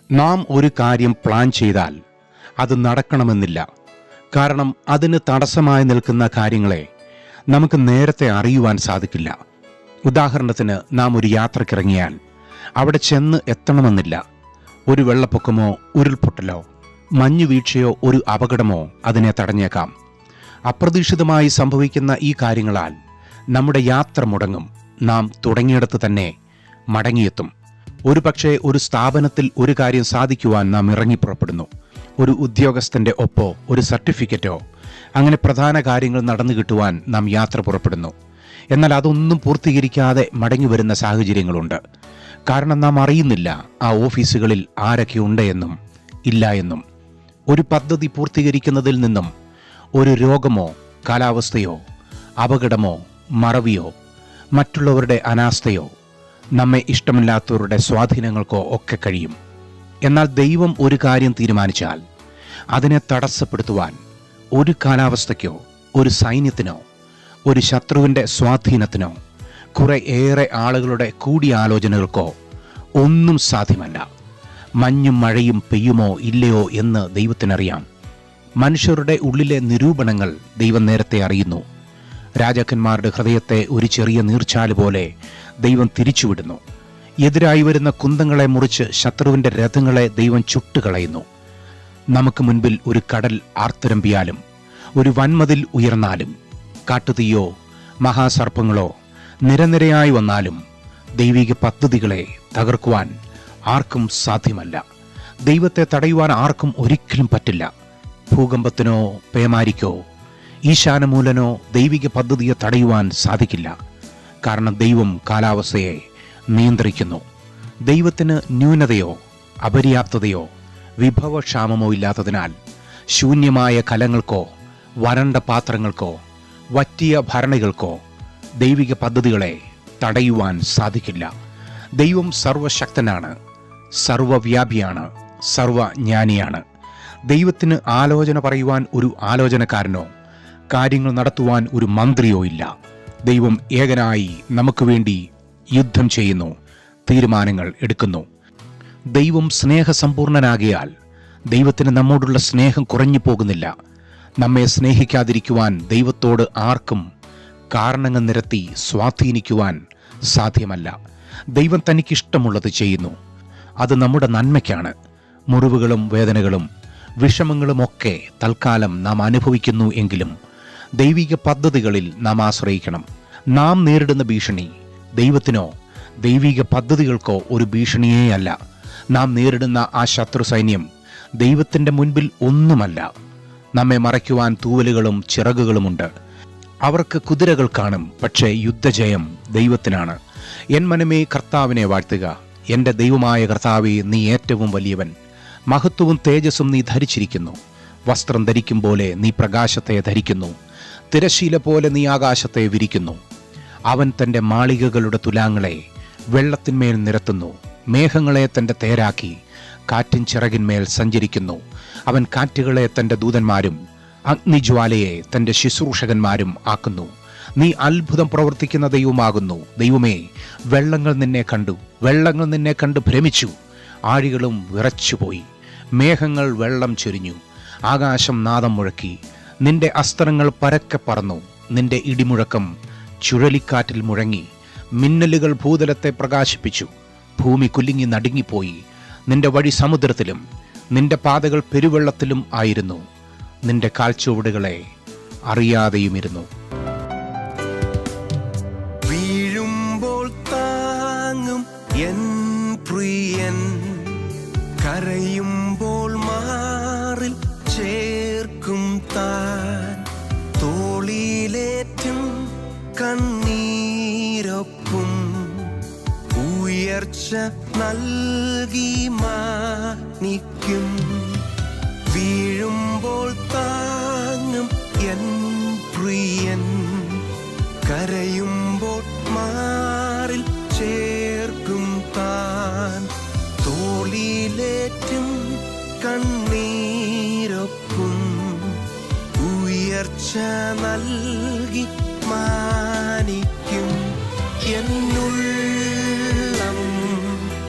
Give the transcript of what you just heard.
നാം ഒരു കാര്യം പ്ലാൻ ചെയ്താൽ അത് നടക്കണമെന്നില്ല. കാരണം അതിന് തടസ്സമായി നിൽക്കുന്ന കാര്യങ്ങളെ നമുക്ക് നേരത്തെ അറിയുവാൻ സാധിക്കില്ല. ഉദാഹരണത്തിന്, നാം ഒരു യാത്രക്കിറങ്ങിയാൽ അവിടെ ചെന്ന് എത്തണമെന്നില്ല. ഒരു വെള്ളപ്പൊക്കമോ ഉരുൾപൊട്ടലോ മഞ്ഞുവീഴ്ചയോ ഒരു അപകടമോ അതിനെ തടഞ്ഞേക്കാം. അപ്രതീക്ഷിതമായി സംഭവിക്കുന്ന ഈ കാര്യങ്ങളാൽ നമ്മുടെ യാത്ര മുടങ്ങും. നാം തുടങ്ങിയിടത്ത് തന്നെ മടങ്ങിയെത്തും. ഒരുപക്ഷെ ഒരു സ്ഥാപനത്തിൽ ഒരു കാര്യം സാധിക്കുവാൻ നാം ഇറങ്ങിപ്പുറപ്പെടുന്നു. ഒരു ഉദ്യോഗസ്ഥന്റെ ഒപ്പോ ഒരു സർട്ടിഫിക്കറ്റോ അങ്ങനെ പ്രധാന കാര്യങ്ങൾ നടന്നു കിട്ടുവാൻ നാം യാത്ര പുറപ്പെടുന്നു. എന്നാൽ അതൊന്നും പൂർത്തീകരിക്കാതെ മടങ്ങി വരുന്ന സാഹചര്യങ്ങളുണ്ട്. കാരണം നാം അറിയുന്നില്ല ആ ഓഫീസുകളിൽ ആരൊക്കെ ഉണ്ട് എന്നും ഇല്ല എന്നും. ഒരു പദ്ധതി പൂർത്തീകരിക്കുന്നതിൽ നിന്നും ഒരു രോഗമോ കാലാവസ്ഥയോ അപകടമോ മറവിയോ മറ്റുള്ളവരുടെ അനാസ്ഥയോ നമ്മെ ഇഷ്ടമില്ലാത്തവരുടെ സ്വാധീനങ്ങൾക്കോ ഒക്കെ കഴിയും. എന്നാൽ ദൈവം ഒരു കാര്യം തീരുമാനിച്ചാൽ അതിനെ തടസ്സപ്പെടുത്തുവാൻ ഒരു കാലാവസ്ഥയ്ക്കോ ഒരു സൈന്യത്തിനോ ഒരു ശത്രുവിൻ്റെ സ്വാധീനത്തിനോ കുറെ ഏറെ ആളുകളുടെ കൂടിയാലോചനകൾക്കോ ഒന്നും സാധ്യമല്ല. മഞ്ഞും മഴയും പെയ്യുമോ ഇല്ലയോ എന്ന് ദൈവത്തിനറിയാം. മനുഷ്യരുടെ ഉള്ളിലെ നിരൂപണങ്ങൾ ദൈവം നേരത്തെ അറിയുന്നു. രാജാക്കന്മാരുടെ ഹൃദയത്തെ ഒരു ചെറിയ നീർച്ചാല് പോലെ ദൈവം തിരിച്ചുവിടുന്നു. എതിരായി വരുന്ന കുന്തങ്ങളെ മുറിച്ച് ശത്രുവിൻ്റെ രഥങ്ങളെ ദൈവം ചുട്ടുകളയുന്നു. നമുക്ക് മുൻപിൽ ഒരു കടൽ ആർത്തരമ്പിയാലും ഒരു വൻമതിൽ ഉയർന്നാലും കാട്ടുതീയോ മഹാസർപ്പങ്ങളോ നിരനിരയായി വന്നാലും ദൈവിക പദ്ധതികളെ തകർക്കുവാൻ ആർക്കും സാധ്യമല്ല. ദൈവത്തെ തടയുവാൻ ആർക്കും ഒരിക്കലും പറ്റില്ല. ഭൂകമ്പത്തിനോ പേമാരിക്കോ ഈശാനമൂലനോ ദൈവിക പദ്ധതിയെ തടയുവാൻ സാധിക്കില്ല. കാരണം ദൈവം കാലാവസ്ഥയെ നിയന്ത്രിക്കുന്നു. ദൈവത്തിന് ന്യൂനതയോ അപര്യാപ്തതയോ വിഭവക്ഷാമമോ ഇല്ലാത്തതിനാൽ ശൂന്യമായ കലങ്ങൾക്കോ വരണ്ട പാത്രങ്ങൾക്കോ വറ്റിയ ഭരണികൾക്കോ ദൈവിക പദ്ധതികളെ തടയുവാൻ സാധിക്കില്ല. ദൈവം സർവശക്തനാണ്, സർവവ്യാപിയാണ്, സർവജ്ഞാനിയാണ്. ദൈവത്തിന് ആലോചന പറയുവാൻ ഒരു ആലോചനക്കാരനോ കാര്യങ്ങൾ നടത്തുവാൻ ഒരു മന്ത്രിയോ ഇല്ല. ദൈവം ഏകനായി നമുക്ക് വേണ്ടി യുദ്ധം ചെയ്യുന്നു, തീരുമാനങ്ങൾ എടുക്കുന്നു. ദൈവം സ്നേഹസമ്പൂർണനാകിയാൽ ദൈവത്തിന് നമ്മോടുള്ള സ്നേഹം കുറഞ്ഞു പോകുന്നില്ല. നമ്മെ സ്നേഹിക്കാതിരിക്കുവാൻ ദൈവത്തോട് ആർക്കും കാരണങ്ങൾ നിരത്തി സ്വാധീനിക്കുവാൻ സാധ്യമല്ല. ദൈവം തനിക്കിഷ്ടമുള്ളത് ചെയ്യുന്നു. അത് നമ്മുടെ നന്മയ്ക്കാണ്. മുറിവുകളും വേദനകളും വിഷമങ്ങളുമൊക്കെ തൽക്കാലം നാം അനുഭവിക്കുന്നു എങ്കിലും ദൈവിക പദ്ധതികളിൽ നാം ആശ്രയിക്കണം. നാം നേരിടുന്ന ഭീഷണി ദൈവത്തിനോ ദൈവിക പദ്ധതികൾക്കോ ഒരു ഭീഷണിയേയല്ല. നാം നേരിടുന്ന ആ ശത്രു സൈന്യം ദൈവത്തിൻ്റെ മുൻപിൽ ഒന്നുമല്ല. നമ്മെ മറയ്ക്കുവാൻ തൂവലുകളും ചിറകുകളുമുണ്ട്. അവർക്ക് കുതിരകൾ കാണും, പക്ഷേ യുദ്ധജയം ദൈവത്തിനാണ്. എൻ മനമേ കർത്താവിനെ വാഴ്ത്തുക. എൻ്റെ ദൈവമായ കർത്താവേ, നീ ഏറ്റവും വലിയവൻ. മഹത്വവും തേജസ്സും നീ ധരിച്ചിരിക്കുന്നു. വസ്ത്രം ധരിക്കും പോലെ നീ പ്രകാശത്തെ ധരിക്കുന്നു. തിരശീല പോലെ നീ ആകാശത്തെ വിരിക്കുന്നു. അവൻ തൻ്റെ മാളികകളുടെ തുലാങ്ങളെ വെള്ളത്തിന്മേൽ നിരത്തുന്നു. മേഘങ്ങളെ തൻ്റെ തേരാക്കി കാറ്റിൻ ചിറകിന്മേൽ സഞ്ചരിക്കുന്നു. അവൻ കാറ്റുകളെ തൻ്റെ ദൂതന്മാരും അഗ്നിജ്വാലയെ തൻ്റെ ശുശ്രൂഷകന്മാരും ആക്കുന്നു. നീ അത്ഭുതം പ്രവർത്തിക്കുന്ന ദൈവമാകുന്നു. ദൈവമേ, വെള്ളങ്ങൾ നിന്നെ കണ്ടു ഭ്രമിച്ചു. ആഴികളും വിറച്ചുപോയി. മേഘങ്ങൾ വെള്ളം ചൊരിഞ്ഞു. ആകാശം നാദം മുഴക്കി. നിന്റെ അസ്ത്രങ്ങൾ പരക്കെ പറന്നു. നിന്റെ ഇടിമുഴക്കം ചുഴലിക്കാറ്റിൽ മുഴങ്ങി. മിന്നലുകൾ ഭൂതലത്തെ പ്രകാശിപ്പിച്ചു. ഭൂമി കുലുങ്ങി നടുങ്ങിപ്പോയി. നിന്റെ വഴി സമുദ്രത്തിലും നിന്റെ പാതകൾ പെരുവെള്ളത്തിലും ആയിരുന്നു. നിന്റെ കാൽച്ചുവടുകളെ അറിയാതെയുമിരുന്നു. വീഴുമ്പോൾ താങ്ങും എൻ പ്രിയൻ, കരയുമ്പോൾ മാറിൽ ചേർക്കും താൻ, തോളിലേറ്റും കണ്ണീരൊപ്പും ഉയർച്ച നൽകി മാനിക്കും. വീഴുമ്പോൾ താങ്ങും എൻ പ്രിയൻ, കരയുമ്പോൾ മാറിൽ ചേർക്കും താൻ, തോളിലേറ്റും കണ്ണീരൊപ്പും ഉയർച്ച നൽകി മാനിക്കും. എന്നുള്ളിൽ